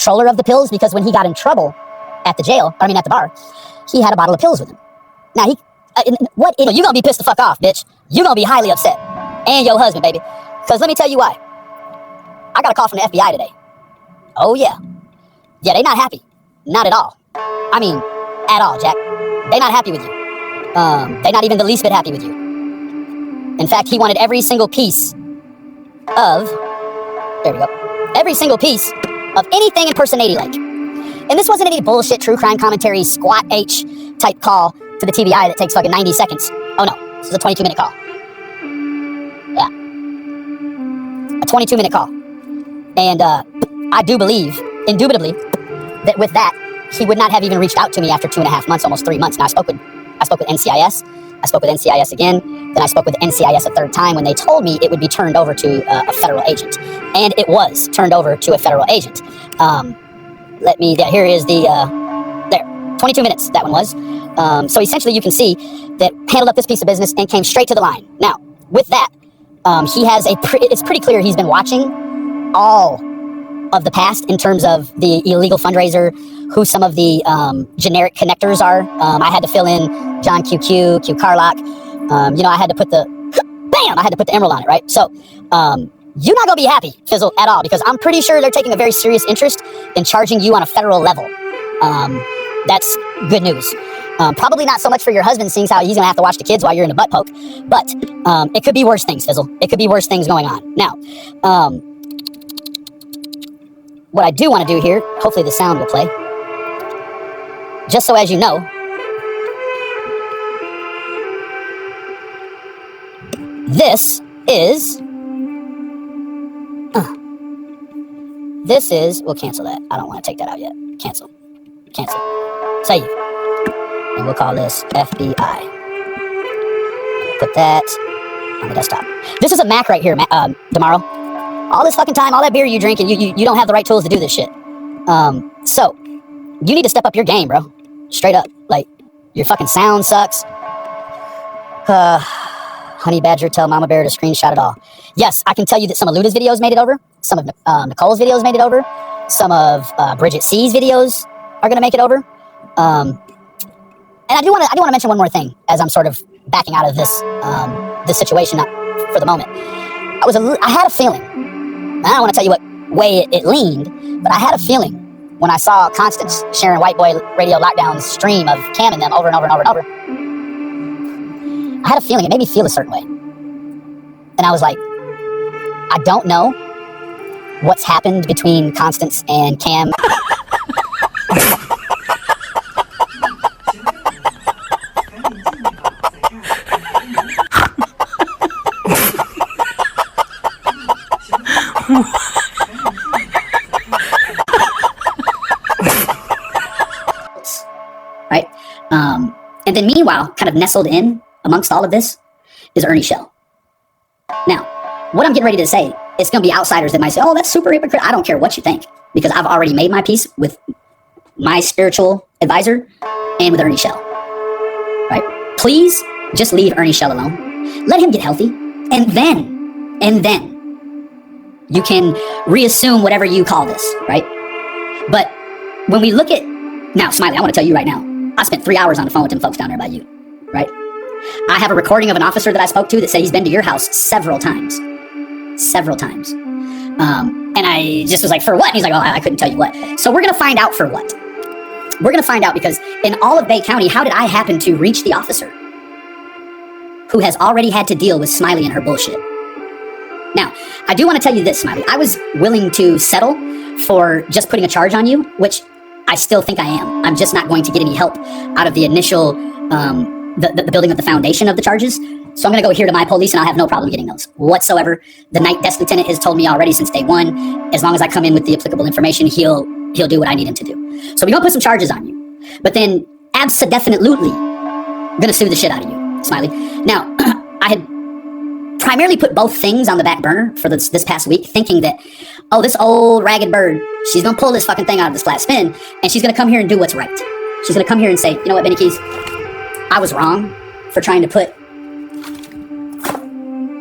controller of the pills because when he got in trouble at the at the bar, he had a bottle of pills with him. Now what idiot? You gonna be pissed the fuck off, bitch. You gonna be highly upset. And your husband, baby. Because let me tell you why. I got a call from the FBI today. Oh yeah. Yeah, they not happy. Not at all. I mean, at all, Jack. They not happy with you. They not even the least bit happy with you. In fact, he wanted every single piece of, there we go, every single piece of anything impersonate like. And this wasn't any bullshit true crime commentary squat H type call to the TBI that takes fucking 90 seconds. Oh no, this is a 22-minute call. Yeah. A 22-minute call. And I do believe, indubitably, that with that, he would not have even reached out to me after 2.5 months, almost 3 months. Now I spoke with NCIS. I spoke with NCIS again. Then I spoke with NCIS a third time when they told me it would be turned over to a federal agent. And it was turned over to a federal agent. Here is the, 22 minutes, that one was. So essentially you can see that handled up this piece of business and came straight to the line. Now, with that, he has it's pretty clear he's been watching all of the past in terms of the illegal fundraiser, who some of the generic connectors are. I had to fill in John QQ, Q Carlock. I had to put the emerald on it, right? So, you're not gonna be happy, Fizzle, at all, because I'm pretty sure they're taking a very serious interest in charging you on a federal level. That's good news. Probably not so much for your husband, seeing how he's gonna have to watch the kids while you're in a butt poke, but it could be worse things, Fizzle. It could be worse things going on. Now, what I do want to do here, hopefully the sound will play, just so as you know, we'll cancel that. I don't want to take that out yet. Cancel. Save. And we'll call this FBI. Put that on the desktop. This is a Mac right here, Damaro. All this fucking time, all that beer you drink, and you don't have the right tools to do this shit. So, you need to step up your game, bro. Straight up. Like, your fucking sound sucks. Honey Badger, tell Mama Bear to screenshot it all. Yes, I can tell you that some of Luda's videos made it over. Some of Nicole's videos made it over. Some of Bridget C's videos are going to make it over. And I do want to mention one more thing as I'm sort of backing out of this situation for the moment. I had a feeling. I don't want to tell you what way it leaned, but I had a feeling when I saw Constance sharing White Boy Radio Lockdown's stream of Cam and them over and over and over and over. I had a feeling. It made me feel a certain way. And I was like, I don't know what's happened between Constance and Cam. Right? And then meanwhile, kind of nestled in amongst all of this is Ernie Shell. Now, what I'm getting ready to say, it's going to be outsiders that might say, oh, that's super hypocrite. I don't care what you think, because I've already made my peace with my spiritual advisor and with Ernie Shell. Right? Please just leave Ernie Shell alone. Let him get healthy. And then you can reassume whatever you call this, right? But when we look at, now, Smiley, I want to tell you right now, I spent 3 hours on the phone with them folks down there by you, right? I have a recording of an officer that I spoke to that said he's been to your house several times. And I just was like, for what? And he's like, oh, I couldn't tell you what. So we're going to find out for what. We're going to find out, because in all of Bay County, how did I happen to reach the officer who has already had to deal with Smiley and her bullshit? Now, I do want to tell you this, Smiley. I was willing to settle for just putting a charge on you, which I still think I am. I'm just not going to get any help out of the initial, the building of the foundation of the charges. So I'm going to go here to my police, and I'll have no problem getting those whatsoever. The night desk lieutenant has told me already since day one, as long as I come in with the applicable information, he'll do what I need him to do. So we're going to put some charges on you. But then, abso-definitely, I'm going to sue the shit out of you, Smiley. Now, I had primarily put both things on the back burner for this past week, thinking that, oh, this old ragged bird, she's going to pull this fucking thing out of this flat spin, and she's going to come here and do what's right. She's going to come here and say, you know what, Benny Keys, I was wrong for trying to put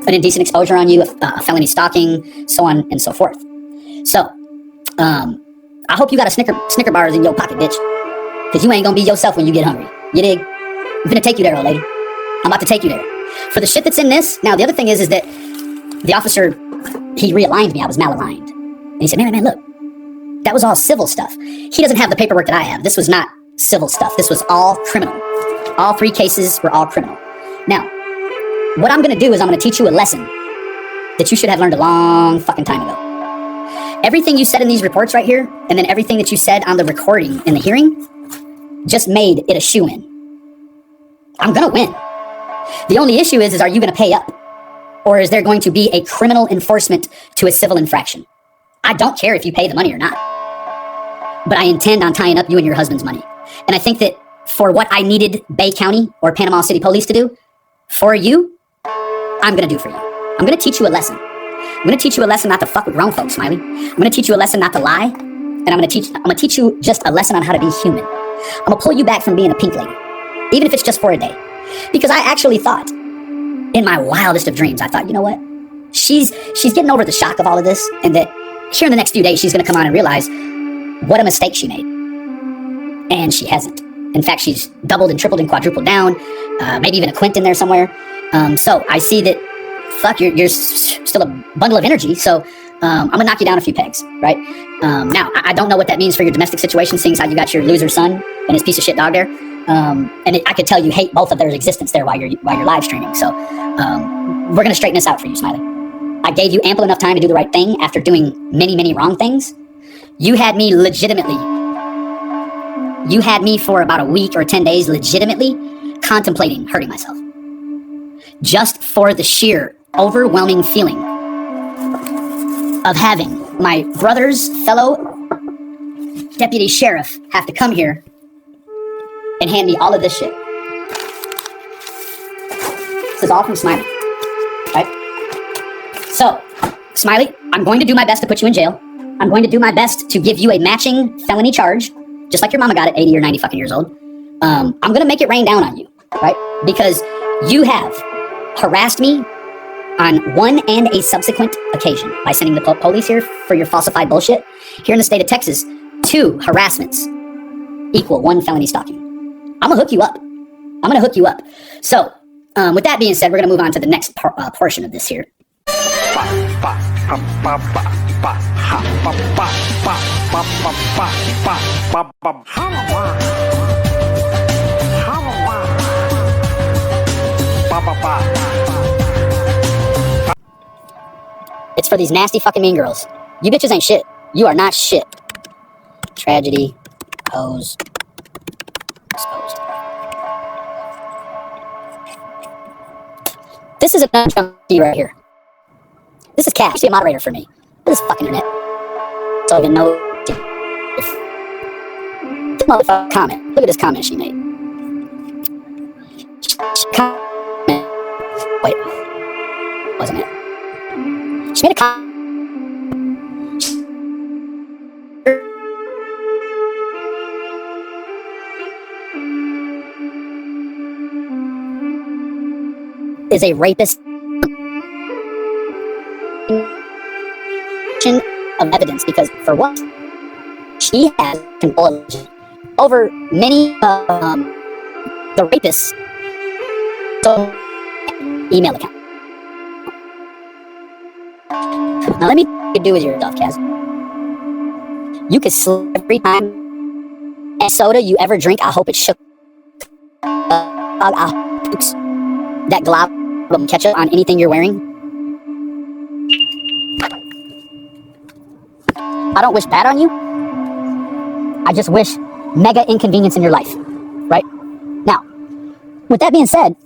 an indecent exposure on you, a felony stalking, so on and so forth. So, I I hope you got a Snicker bars in your pocket, bitch. Because you ain't gonna be yourself when you get hungry. You dig? I'm gonna take you there, old lady. I'm about to take you there. For the shit that's in this, now the other thing is that the officer, he realigned me. I was malaligned. And he said, man, look, that was all civil stuff. He doesn't have the paperwork that I have. This was not civil stuff. This was all criminal. All 3 cases were all criminal. Now, what I'm gonna do is I'm gonna teach you a lesson that you should have learned a long fucking time ago. Everything you said in these reports right here, and then everything that you said on the recording in the hearing, just made it a shoo-in. I'm gonna win. The only issue is are you gonna pay up? Or is there going to be a criminal enforcement to a civil infraction? I don't care if you pay the money or not. But I intend on tying up you and your husband's money. And I think that for what I needed Bay County or Panama City Police to do, for you, I'm gonna do for you. I'm gonna teach you a lesson. I'm gonna teach you a lesson not to fuck with grown folks, Smiley. I'm gonna teach you a lesson not to lie. And I'm gonna teach you just a lesson on how to be human. I'm gonna pull you back from being a pink lady. Even if it's just for a day. Because I actually thought, in my wildest of dreams, I thought, you know what? She's getting over the shock of all of this, and that here in the next few days, she's gonna come on and realize what a mistake she made. And she hasn't. In fact, she's doubled and tripled and quadrupled down, maybe even a quint in there somewhere. So I see that, fuck, you're still a bundle of energy, so I'm gonna knock you down a few pegs, right? Now, I don't know what that means for your domestic situation, seeing how you got your loser son and his piece of shit dog there. I could tell you hate both of their existence there while you're live streaming. So we're gonna straighten this out for you, Smiley. I gave you ample enough time to do the right thing after doing many, many wrong things. You had me for about a week or 10 days legitimately contemplating hurting myself. Just for the sheer overwhelming feeling of having my brother's fellow deputy sheriff have to come here and hand me all of this shit. This is all from Smiley, right? So, Smiley, I'm going to do my best to put you in jail. I'm going to do my best to give you a matching felony charge, just like your mama got at 80 or 90 fucking years old. I'm going to make it rain down on you, right? Because you have harassed me on one and a subsequent occasion by sending the police here for your falsified bullshit. Here in the state of Texas, 2 harassments equal 1 felony stalking. I'm gonna hook you up. So, with that being said, we're gonna move on to the next portion of this here. It's for these nasty fucking mean girls. You bitches ain't shit. You are not shit. Tragedy, hoes, exposed. This is a junkie right here. This is Cash, a moderator for me. This is fucking internet. So I can know if this motherfucker comment. Look at this comment she made. Wait, wasn't it? She made a comment. Is a rapist of evidence, because for what? She has control over many the rapist's email account. Now let me do with your stuff, Kaz. You could slip every time and soda you ever drink. I hope it shook. That glob of ketchup on anything you're wearing. I don't wish bad on you. I just wish mega inconvenience in your life, right? Now, with that being said,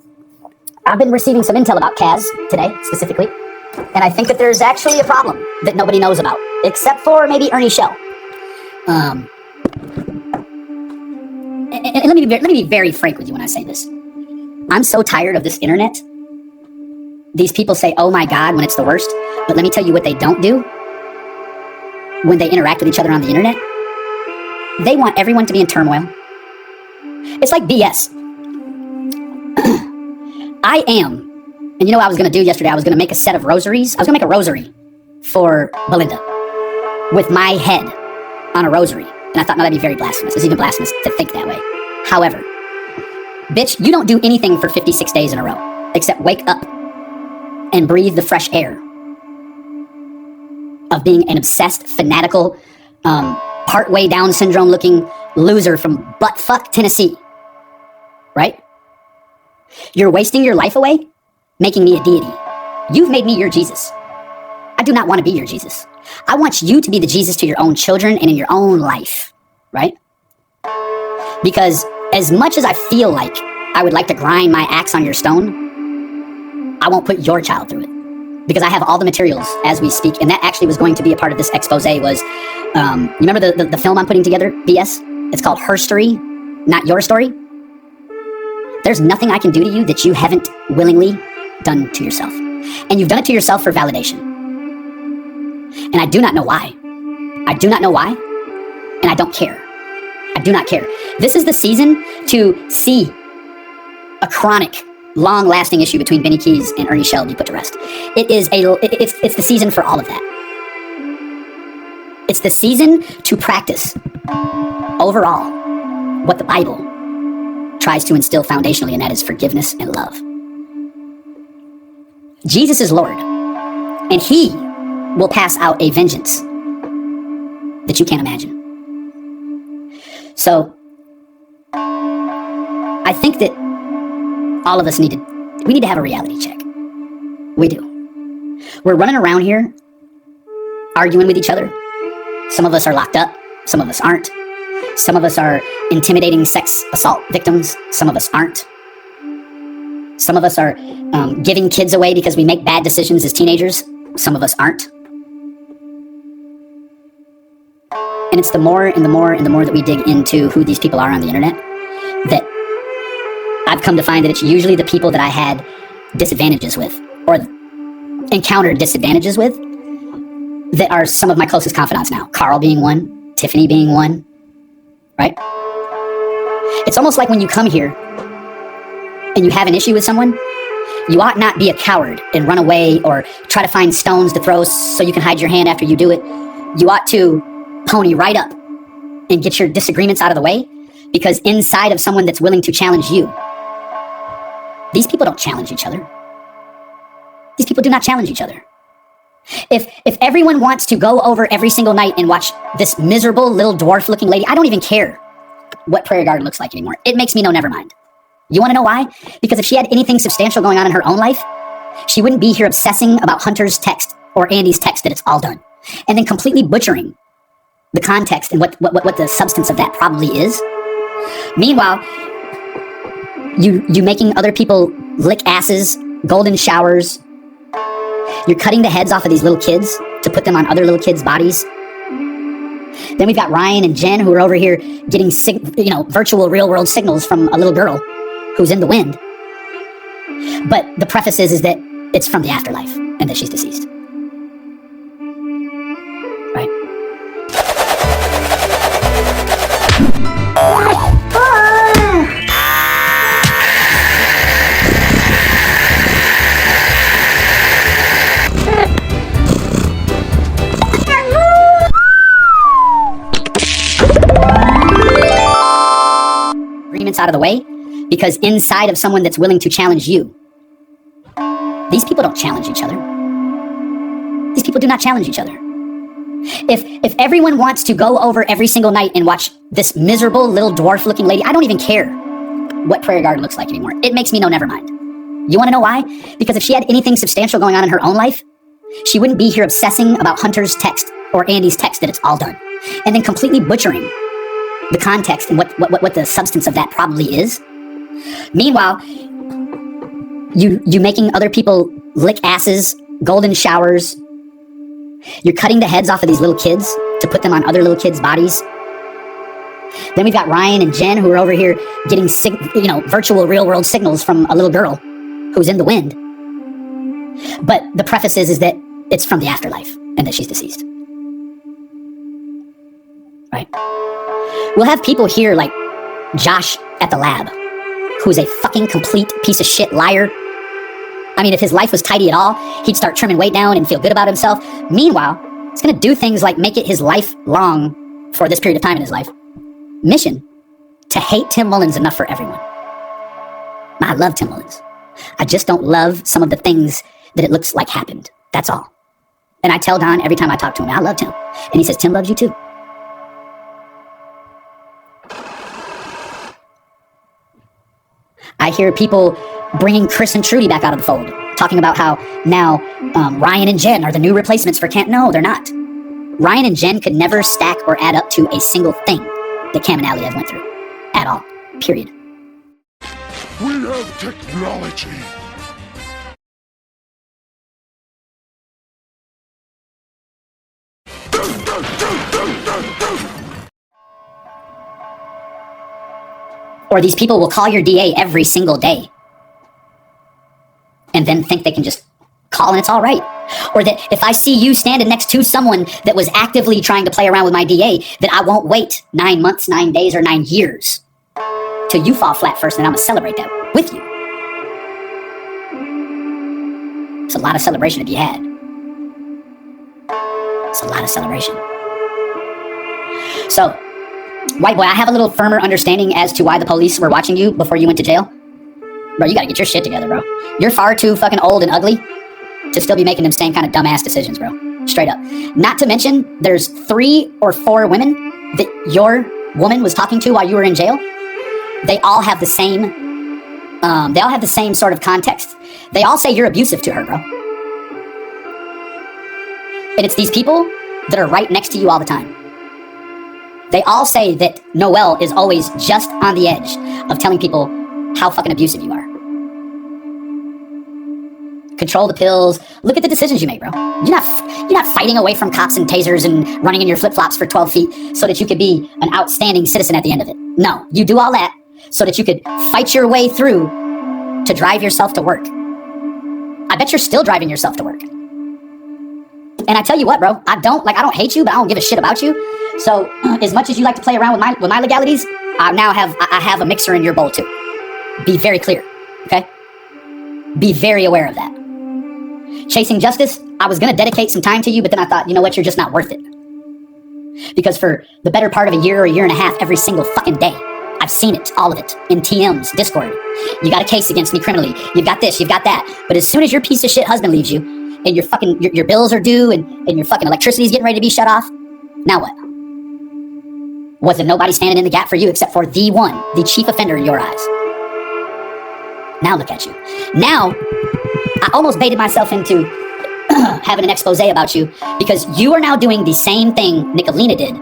I've been receiving some intel about Kaz today, specifically, and I think that there's actually a problem that nobody knows about, except for maybe Ernie Shell. And let me be very frank with you when I say this. I'm so tired of this internet. These people say, oh my God, when it's the worst. But let me tell you what they don't do when they interact with each other on the internet. They want everyone to be in turmoil. It's like BS. I am, and you know what I was going to do yesterday? I was going to make a set of rosaries. I was going to make a rosary for Belinda with my head on a rosary. And I thought, no, that'd be very blasphemous. It's even blasphemous to think that way. However, bitch, you don't do anything for 56 days in a row except wake up and breathe the fresh air of being an obsessed, fanatical, part-way Down syndrome-looking loser from buttfuck Tennessee, right? You're wasting your life away making me a deity. You've made me your Jesus. I do not want to be your Jesus. I want you to be the Jesus to your own children and in your own life, right? Because as much as I feel like I would like to grind my axe on your stone, I won't put your child through it. Because I have all the materials as we speak. And that actually was going to be a part of this expose was, you remember the film I'm putting together, BS? It's called Her Story, Not Your Story. There's nothing I can do to you that you haven't willingly done to yourself. And you've done it to yourself for validation. And I do not know why. I do not know why. And I don't care. I do not care. This is the season to see a chronic, long-lasting issue between Benny Keys and Ernie Shell be put to rest. It's the season for all of that. It's the season to practice overall what the Bible tries to instill foundationally, and that is forgiveness and love. Jesus is Lord, and he will pass out a vengeance that you can't imagine. So, I think that all of us need to have a reality check. We do. We're running around here arguing with each other. Some of us are locked up. Some of us aren't. Some of us are intimidating sex assault victims. Some of us aren't. Some of us are giving kids away because we make bad decisions as teenagers. Some of us aren't. And it's the more and the more and the more that we dig into who these people are on the internet that I've come to find that it's usually the people that I had disadvantages with or encountered disadvantages with that are some of my closest confidants now. Carl being one, Tiffany being one, right? It's almost like when you come here and you have an issue with someone, you ought not be a coward and run away or try to find stones to throw so you can hide your hand after you do it. You ought to pony right up and get your disagreements out of the way, because inside of someone that's willing to challenge you, these people don't challenge each other. These people do not challenge each other. If everyone wants to go over every single night and watch this miserable little dwarf looking lady, I don't even care what Prairie Garden looks like anymore. It makes me no never mind. You want to know why? Because if she had anything substantial going on in her own life, she wouldn't be here obsessing about Hunter's text or Andy's text that it's all done, and then completely butchering the context and what the substance of that probably is. Meanwhile, you making other people lick asses, golden showers. You're cutting the heads off of these little kids to put them on other little kids' bodies. Then we've got Ryan and Jen who are over here getting virtual real world signals from a little girl who's in the wind. But the preface is that it's from the afterlife and that she's deceased. Right? Agreements out of the way, because inside of someone that's willing to challenge you, these people don't challenge each other. These people do not challenge each other. If everyone wants to go over every single night and watch this miserable little dwarf looking lady, I don't even care what Prairie Garden looks like anymore. It makes me no never mind. You want to know why? Because if she had anything substantial going on in her own life, she wouldn't be here obsessing about Hunter's text or Andy's text that it's all done, and then completely butchering the context and what the substance of that probably is. Meanwhile, you making other people lick asses, golden showers. You're cutting the heads off of these little kids to put them on other little kids' bodies. Then we've got Ryan and Jen who are over here getting virtual real world signals from a little girl who's in the wind. But the preface is that it's from the afterlife and that she's deceased. Right? We'll have people here like Josh at the lab, who's a fucking complete piece of shit liar. I mean, if his life was tidy at all, he'd start trimming weight down and feel good about himself. Meanwhile, he's going to do things like make it his lifelong for this period of time in his life, mission to hate Tim Mullins enough for everyone. Now, I love Tim Mullins. I just don't love some of the things that it looks like happened. That's all. And I tell Don every time I talk to him, I love Tim. And he says, Tim loves you too. I hear people bringing Chris and Trudy back out of the fold, talking about how now Ryan and Jen are the new replacements for Cam. No, they're not. Ryan and Jen could never stack or add up to a single thing that Cam and Allie have went through. At all. Period. We have technology. Or these people will call your DA every single day and then think they can just call and it's all right. Or that if I see you standing next to someone that was actively trying to play around with my DA, that I won't wait 9 months, 9 days, or 9 years till you fall flat first, and I'm going to celebrate that with you. It's a lot of celebration to be had. It's a lot of celebration. So, white boy, I have a little firmer understanding as to why the police were watching you before you went to jail. Bro, you gotta get your shit together, bro. You're far too fucking old and ugly to still be making them same kind of dumbass decisions, bro. Straight up. Not to mention, there's 3 or 4 women that your woman was talking to while you were in jail. They all have the same, sort of context. They all say you're abusive to her, bro. And it's these people that are right next to you all the time. They all say that Noelle is always just on the edge of telling people how fucking abusive you are. Control the pills. Look at the decisions you make, bro. You're not fighting away from cops and tasers and running in your flip-flops for 12 feet so that you could be an outstanding citizen at the end of it. No, you do all that so that you could fight your way through to drive yourself to work. I bet you're still driving yourself to work. And I tell you what, bro, I don't hate you, but I don't give a shit about you. So as much as you like to play around with my legalities, I have a mixer in your bowl too. Be very clear, okay? Be very aware of that. Chasing justice, I was gonna dedicate some time to you, but then I thought, you know what, you're just not worth it. Because for the better part of a year or a year and a half, every single fucking day, I've seen it, all of it, in TMs, Discord. You got a case against me criminally. You've got this, you've got that. But as soon as your piece of shit husband leaves you, and your bills are due, and your fucking electricity's getting ready to be shut off, now what? Was there nobody standing in the gap for you except for the one, the chief offender in your eyes? Now look at you. Now, I almost baited myself into having an expose about you because you are now doing the same thing Nicolina did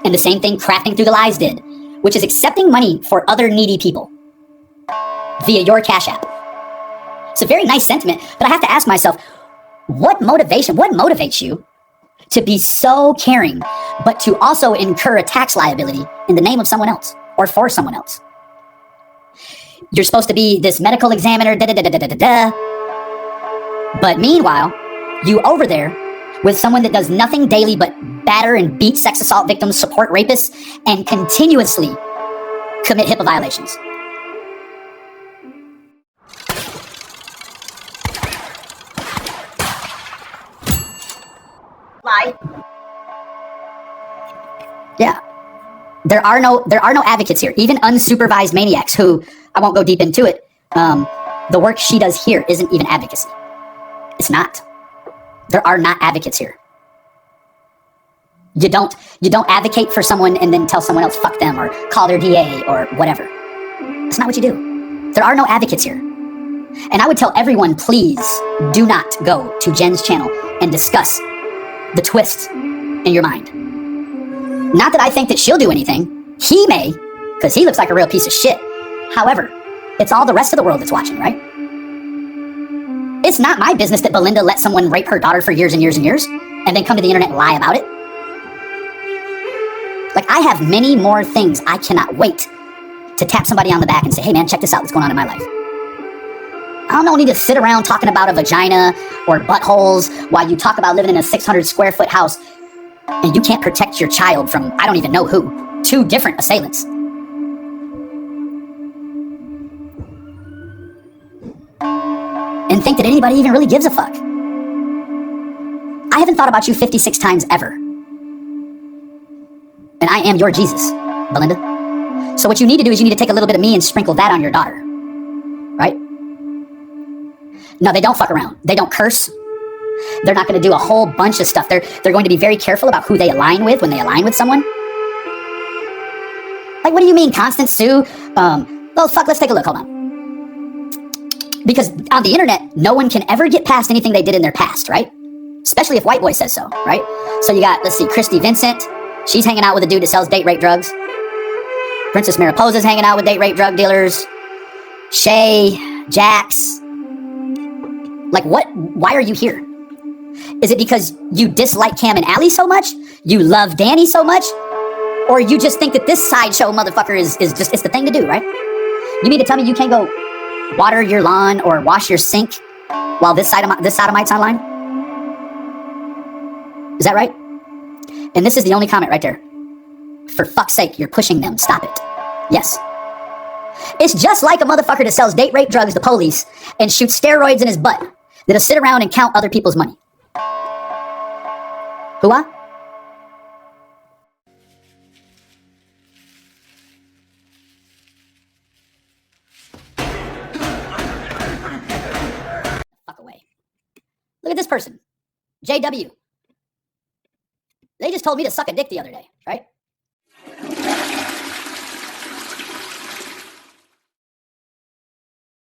and the same thing Crafting Through the Lies did, which is accepting money for other needy people via your Cash App. It's a very nice sentiment, but I have to ask myself, what motivates you to be so caring, but to also incur a tax liability in the name of someone else or for someone else? You're supposed to be this medical examiner, but meanwhile, you over there with someone that does nothing daily but batter and beat sex assault victims, support rapists, and continuously commit HIPAA violations. Lie. Yeah. There are no advocates here, even unsupervised maniacs who, I won't go deep into it, the work she does here isn't even advocacy. It's not. There are not advocates here. You don't advocate for someone and then tell someone else fuck them or call their DA or whatever. That's not what you do. There are no advocates here. And I would tell everyone, please do not go to Jen's channel and discuss the twists in your mind. Not that I think that she'll do anything. He may, because he looks like a real piece of shit. However, it's all the rest of the world that's watching, right? It's not my business that Belinda let someone rape her daughter for years and years and years and then come to the internet and lie about it. Like, I have many more things I cannot wait to tap somebody on the back and say, hey man, check this out, what's going on in my life. I don't need to sit around talking about a vagina or buttholes while you talk about living in a 600 square foot house and you can't protect your child from, I don't even know who, 2 different assailants. And think that anybody even really gives a fuck. I haven't thought about you 56 times ever. And I am your Jesus, Belinda. So what you need to do is you need to take a little bit of me and sprinkle that on your daughter. Right? No, they don't fuck around. They don't curse. They're not going to do a whole bunch of stuff. They're going to be very careful about who they align with when they align with someone. Like, what do you mean, Constance Sue? Well, fuck, let's take a look. Hold on. Because on the internet, no one can ever get past anything they did in their past, right? Especially if White Boy says so, right? So you got, let's see, Christy Vincent. She's hanging out with a dude that sells date rape drugs. Princess Mariposa's hanging out with date rape drug dealers. Shay, Jax. Like, what? Why are you here? Is it because you dislike Cam and Allie so much? You love Danny so much? Or you just think that this sideshow motherfucker is just, it's the thing to do, right? You mean to tell me you can't go water your lawn or wash your sink while this sodomite's online? Is that right? And this is the only comment right there. For fuck's sake, you're pushing them. Stop it. Yes. It's just like a motherfucker that sells date rape drugs to police and shoots steroids in his butt that'll sit around and count other people's money. Who? Fuck away. Look at this person. JW. They just told me to suck a dick the other day, right?